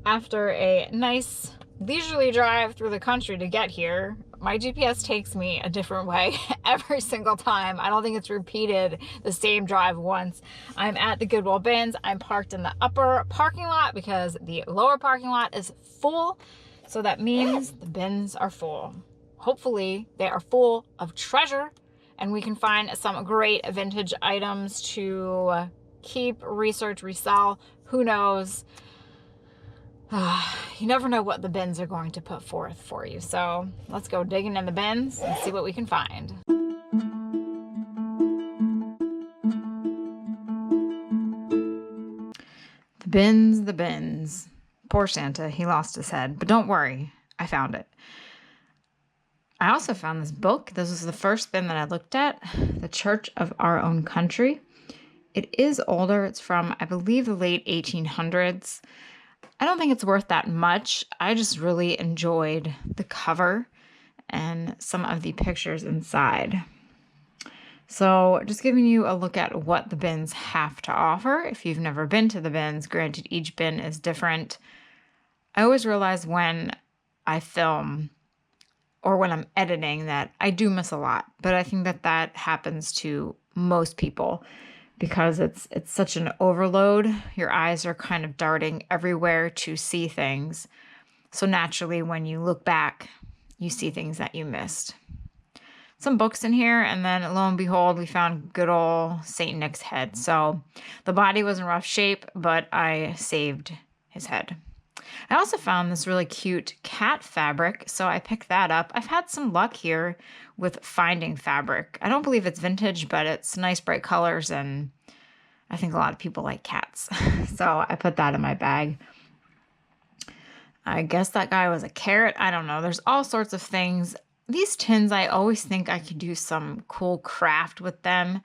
after a nice leisurely drive through the country to get here. My GPS takes me a different way every single time. I don't think it's repeated the same drive once. I'm at the Goodwill Bins. I'm parked in the upper parking lot because the lower parking lot is full. So that means the bins are full. Hopefully they are full of treasure and we can find some great vintage items to keep, research, resell. Who knows? You never know what the bins are going to put forth for you. So let's go digging in the bins and see what we can find. The bins, the bins. Poor Santa, he lost his head. But don't worry, I found it. I also found this book. This was the first bin that I looked at, The Church of Our Own Country. It is older. It's from, I believe, the late 1800s. I don't think it's worth that much. I just really enjoyed the cover and some of the pictures inside. So just giving you a look at what the bins have to offer. If you've never been to the bins, granted each bin is different. I always realize when I film or when I'm editing that I do miss a lot, but I think that that happens to most people. Because it's such an overload, your eyes are kind of darting everywhere to see things. So naturally, when you look back, you see things that you missed. Some books in here, and then lo and behold, we found good old St. Nick's head. So the body was in rough shape, but I saved his head. I also found this really cute cat fabric, so I picked that up. I've had some luck here with finding fabric. I don't believe it's vintage, but it's nice bright colors, and I think a lot of people like cats. So I put that in my bag. I guess that guy was a carrot. I don't know. There's all sorts of things. These tins, I always think I could do some cool craft with them,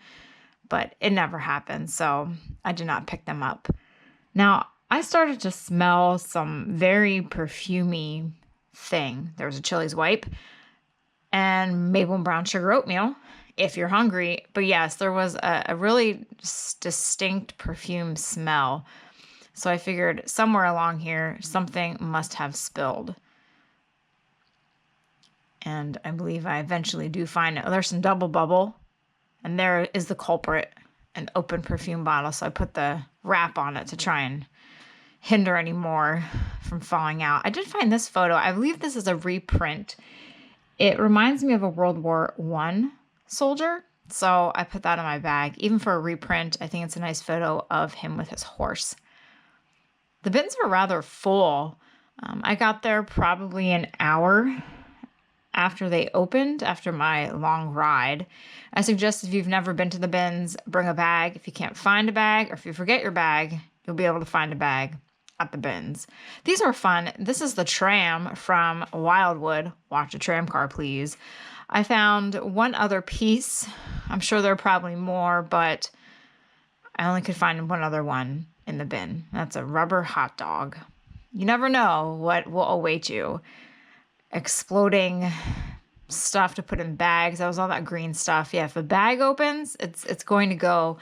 but it never happened, so I did not pick them up. Now, I started to smell some very perfumey thing. There was a Chili's wipe and maple and brown sugar oatmeal if you're hungry. But yes, there was a really distinct perfume smell. So I figured somewhere along here, something must have spilled. And I believe I eventually do find it. Oh, there's some double bubble. And there is the culprit, an open perfume bottle. So I put the wrap on it to try and hinder any more from falling out. I did find this photo. I believe this is a reprint. It reminds me of a World War I soldier. So I put that in my bag. Even for a reprint, I think it's a nice photo of him with his horse. The bins were rather full. I got there probably an hour after they opened, after my long ride. I suggest if you've never been to the bins, bring a bag. If you can't find a bag, or if you forget your bag, you'll be able to find a bag at the bins. These were fun. This is the tram from Wildwood. Watch a tram car, please. I found one other piece. I'm sure there are probably more, but I only could find one other one in the bin. That's a rubber hot dog. You never know what will await you. Exploding stuff to put in bags. That was all that green stuff. Yeah, if a bag opens, it's going to go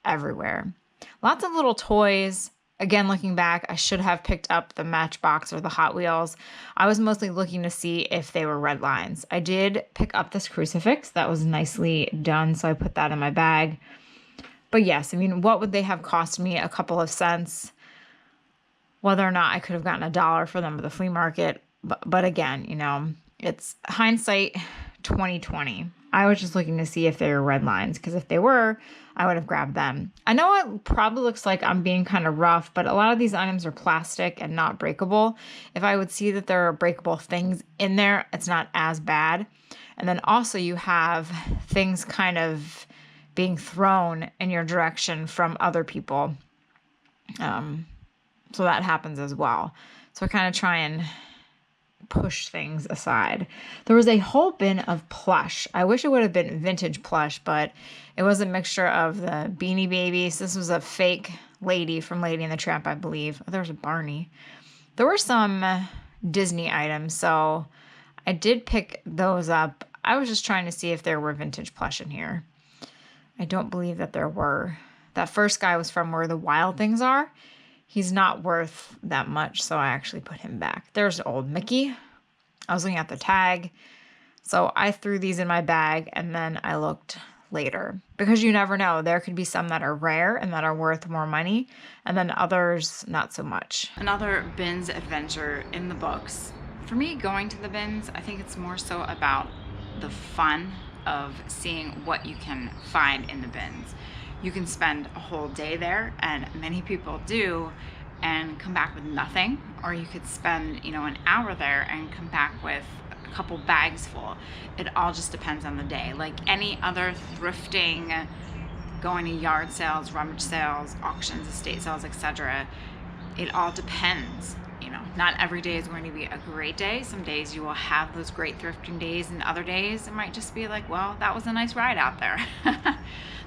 everywhere. Lots of little toys. Again, looking back, I should have picked up the Matchbox or the Hot Wheels. I was mostly looking to see if they were red lines. I did pick up this Crucifix. That was nicely done, so I put that in my bag. But yes, I mean, what would they have cost me? A couple of cents. Whether or not I could have gotten $1 for them at the flea market. But again, you know, it's hindsight 2020. I was just looking to see if they were red lines, because if they were, I would have grabbed them. I know it probably looks like I'm being kind of rough, but a lot of these items are plastic and not breakable. If I would see that there are breakable things in there, it's not as bad. And then also you have things kind of being thrown in your direction from other people. So that happens as well. So I kind of try and push things aside. There was a whole bin of plush. I wish it would have been vintage plush, but it was a mixture of the Beanie Babies. This was a fake lady from Lady and the Tramp, I believe. Oh, there was a Barney. There were some Disney items, so I did pick those up. I was just trying to see if there were vintage plush in here. I don't believe that there were. That first guy was from Where the Wild Things Are. he's not worth that much, so I actually put him back. There's old Mickey. I was looking at the tag, so I threw these in my bag, and then I looked later, because you never know. There could be some that are rare and that are worth more money, and then others not so much. Another bins adventure in the books. For me, going to the bins, I think it's more so about the fun of seeing what you can find in the bins. You can spend a whole day there, and many people do, and come back with nothing, or you could spend, you know, an hour there and come back with a couple bags full. It all just depends on the day. Like any other thrifting, going to yard sales, rummage sales, auctions, estate sales, etc., it all depends. You know, not every day is going to be a great day. Some days you will have those great thrifting days, and other days it might just be like, well, that was a nice ride out there.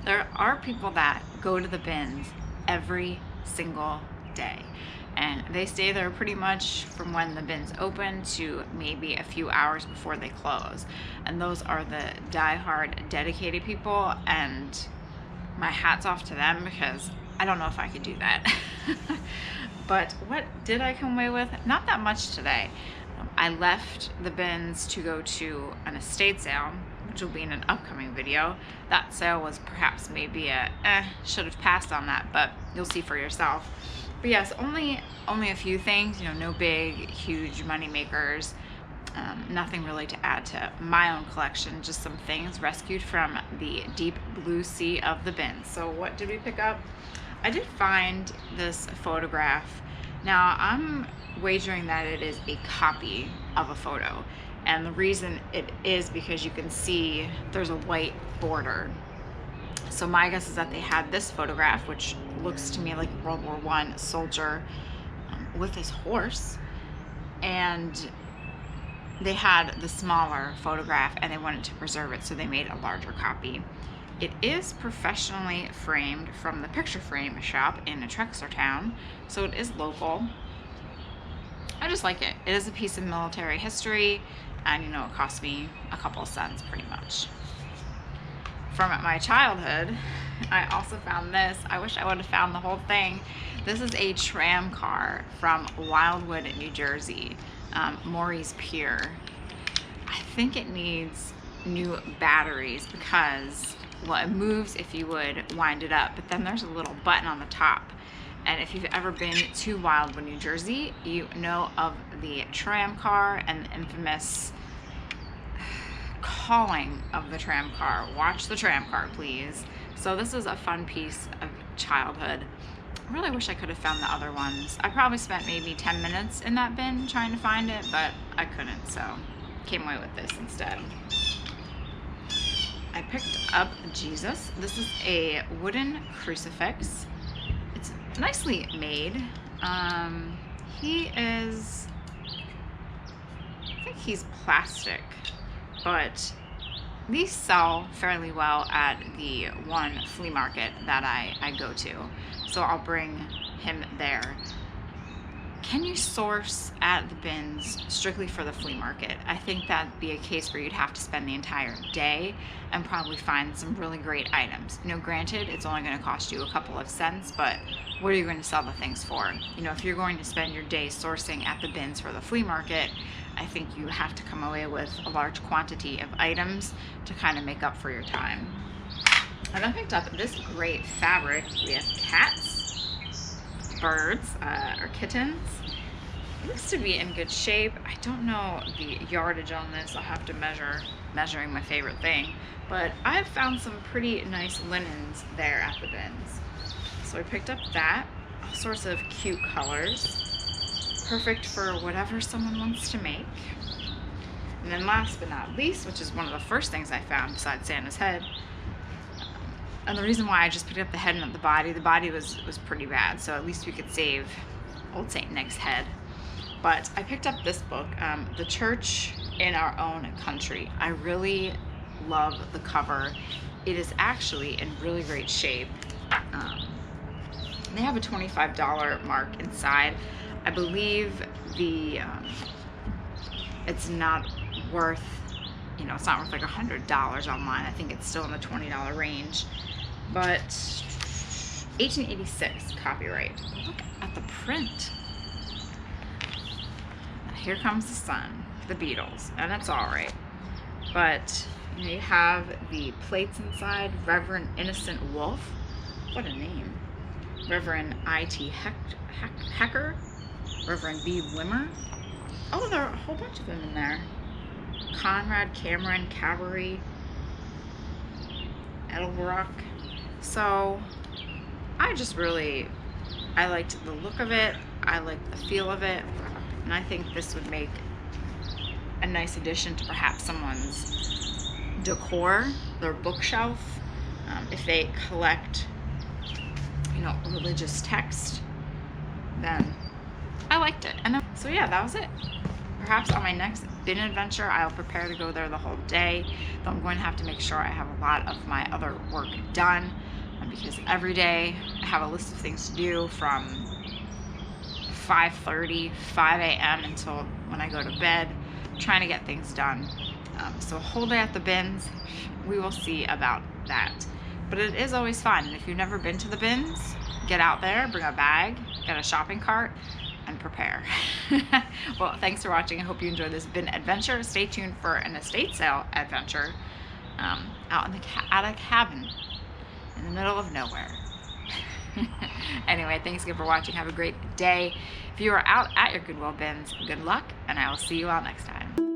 There are people that go to the bins every single day, and they stay there pretty much from when the bins open to maybe a few hours before they close. And those are the die-hard dedicated people, and my hat's off to them, because I don't know if I could do that. But what did I come away with? Not that much today. I left the bins to go to an estate sale, which will be in an upcoming video. That sale was perhaps maybe should have passed on that, but you'll see for yourself. But yes, only a few things, you know, no big, huge money makers. Nothing really to add to my own collection, just some things rescued from the deep blue sea of the bins. So what did we pick up? I did find this photograph. Now, I'm wagering that it is a copy of a photo. And the reason it is because you can see there's a white border. So my guess is that they had this photograph, which looks to me like a World War I soldier with his horse. And they had the smaller photograph, and they wanted to preserve it, so they made a larger copy. It is professionally framed from the picture frame shop in Trexlertown, so it is local. I just like it. It is a piece of military history, and you know, it cost me a couple of cents pretty much. From my childhood, I also found this. I wish I would have found the whole thing. This is a tram car from Wildwood, New Jersey, Maury's Pier. I think it needs new batteries because, well, it moves if you would wind it up, but then there's a little button on the top. And if you've ever been to Wildwood, New Jersey, you know of the tram car and the infamous calling of the tram car. Watch the tram car, please. So this is a fun piece of childhood. I really wish I could have found the other ones. I probably spent maybe 10 minutes in that bin trying to find it, but I couldn't, so came away with this instead. I picked up Jesus. This is a wooden crucifix. It's nicely made. He is, I think he's plastic, but these sell fairly well at the one flea market that I go to. So I'll bring him there. Can you source at the bins strictly for the flea market? I think that'd be a case where you'd have to spend the entire day and probably find some really great items. You know, granted, it's only going to cost you a couple of cents, but what are you going to sell the things for? You know, if you're going to spend your day sourcing at the bins for the flea market, I think you have to come away with a large quantity of items to kind of make up for your time. And I picked up this great fabric. We have cats, birds, or kittens. It looks to be in good shape. I don't know the yardage on this. I'll have to measuring my favorite thing. But I've found some pretty nice linens there at the bins. So I picked up that. All sorts of cute colors. Perfect for whatever someone wants to make. And then last but not least, which is one of the first things I found besides Santa's head, and the reason why I just picked up the head and not the body was pretty bad, so at least we could save old Saint Nick's head. But I picked up this book, The Church in Our Own Country. I really love the cover. It is actually in really great shape. They have a $25 mark inside. I believe it's not worth, you know, it's not worth like $100 online. I think it's still in the $20 range. But 1886 copyright. Look at the print. Here Comes the Sun, the Beatles, and it's all right. But you have the plates inside. Reverend Innocent Wolf. What a name. Reverend I.T. Hecker. Reverend B. Wimmer. Oh, there are a whole bunch of them in there. Conrad Cameron Cavalry. Edelbrock. So I liked the look of it. I liked the feel of it. And I think this would make a nice addition to perhaps someone's decor, their bookshelf, if they collect, religious text. Then I liked it. And so yeah, that was it. Perhaps on my next bin adventure, I'll prepare to go there the whole day. Though I'm going to have to make sure I have a lot of my other work done, because every day I have a list of things to do from 5:30, 5 a.m. until when I go to bed, trying to get things done. So a whole day at the bins, we will see about that. But it is always fun. And if you've never been to the bins, get out there, bring a bag, get a shopping cart, and prepare. Well, thanks for watching. I hope you enjoyed this bin adventure. Stay tuned for an estate sale adventure out at a cabin in the middle of nowhere. Anyway, thanks again for watching. Have a great day. If you are out at your Goodwill bins, good luck, and I will see you all next time.